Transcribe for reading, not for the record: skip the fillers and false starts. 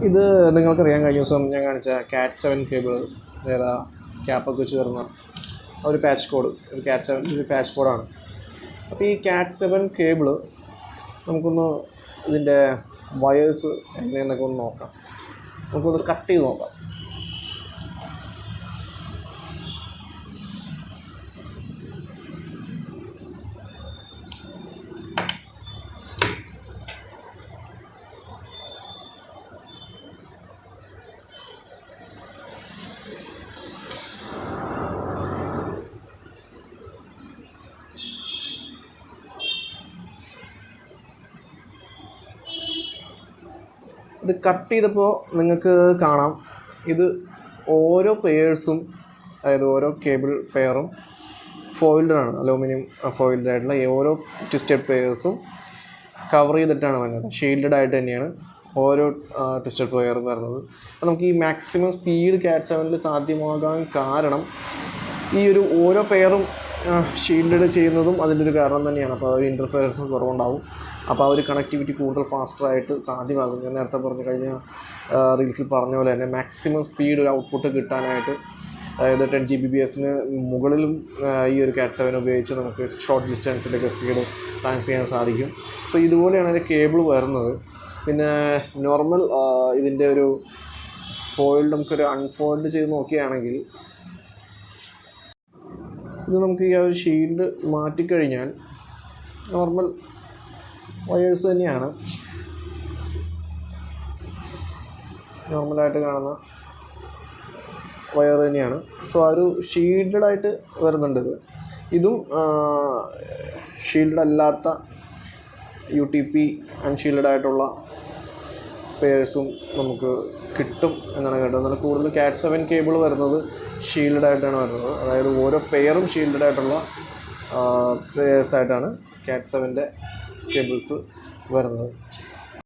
ഇത് നിങ്ങൾക്കറിയാൻ കഴിഞ്ഞ ദിവസം ഞാൻ കാണിച്ച cat7 കേബിൾ ഏതാ ക്യാപ്പൊക്കെ വെച്ച് വരുന്ന ഒരു പാച്ച് കോഡ്, ഒരു cat7 ഒരു പാച്ച് കോഡാണ്. അപ്പോൾ ഈ cat7 കേബിള് നമുക്കൊന്ന് ഇതിൻ്റെ വയേഴ്സ് എങ്ങനെയെന്നൊക്കെ ഒന്ന് നോക്കാം. നമുക്കൊന്ന് കട്ട് ചെയ്ത് നോക്കാം. ഇത് കട്ട് ചെയ്തപ്പോൾ നിങ്ങൾക്ക് കാണാം, ഇത് ഓരോ പെയേഴ്സും, അതായത് ഓരോ കേബിൾ പെയറും ഫോയിൽഡാണ്, അലൂമിനിയം ഫോയിൽഡ് ആയിട്ടുള്ള ഓരോ ട്വിസ്റ്റഡ് പെയേഴ്സും കവർ ചെയ്തിട്ടാണ് വരുന്നത്. ഷീൽഡഡ് ആയിട്ട് തന്നെയാണ് ഓരോ ട്വിസ്റ്റഡ് പെയറും വരുന്നത്. അപ്പോൾ നമുക്ക് ഈ മാക്സിമം സ്പീഡ് cat7 സാധ്യമാകാൻ കാരണം ഈ ഒരു ഓരോ പെയറും ഷീൽഡഡ് ചെയ്യുന്നതും അതിൻ്റെ ഒരു കാരണം തന്നെയാണ്. അപ്പോൾ ഒരു ഇൻ്റർഫിയറൻസും കുറവുണ്ടാവും. അപ്പോൾ ആ ഒരു കണക്ടിവിറ്റി കൂടുതൽ ഫാസ്റ്ററായിട്ട് സാധ്യമാകും. ഞാൻ നേരത്തെ പറഞ്ഞു കഴിഞ്ഞ റീൽസിൽ പറഞ്ഞ പോലെ തന്നെ മാക്സിമം സ്പീഡ് ഒരു ഔട്ട്പുട്ട് കിട്ടാനായിട്ട്, അതായത് 10 Gbps മുകളിലും ഈ ഒരു cat7 ഉപയോഗിച്ച് നമുക്ക് ഷോർട്ട് ഡിസ്റ്റൻസിലൊക്കെ സ്പീഡ് ട്രാൻസ്ഫർ ചെയ്യാൻ സാധിക്കും. സോ ഇതുപോലെയാണ് അതിൻ്റെ കേബിൾ വരുന്നത്. പിന്നെ നോർമൽ ഇതിൻ്റെ ഒരു ഫോയിൽഡ് നമുക്കൊരു അൺഫോൾഡ് ചെയ്ത് നോക്കുകയാണെങ്കിൽ ഇത് നമുക്ക് ഈ ഒരു ഷീൽഡ് മാറ്റിക്കഴിഞ്ഞാൽ നോർമൽ വയേഴ്സ് തന്നെയാണ്, നോർമലായിട്ട് കാണുന്ന വയർ തന്നെയാണ്. സോ ആ ഒരു ഷീൽഡായിട്ട് വരുന്നുണ്ട്. ഇതും ഷീൽഡ് അല്ലാത്ത UTP അൺഷീൽഡഡ് ആയിട്ടുള്ള പെയേഴ്സും നമുക്ക് കിട്ടും എന്നാണ് കേട്ടത്. എന്നാൽ കൂടുതൽ cat7 കേബിൾ വരുന്നത് ഷീൽഡായിട്ടാണ് വരുന്നത്. അതായത് ഓരോ പെയറും ഷീൽഡഡ് ആയിട്ടുള്ള പെയേഴ്സായിട്ടാണ് cat7 കേബിൾസ് വരുന്നത്.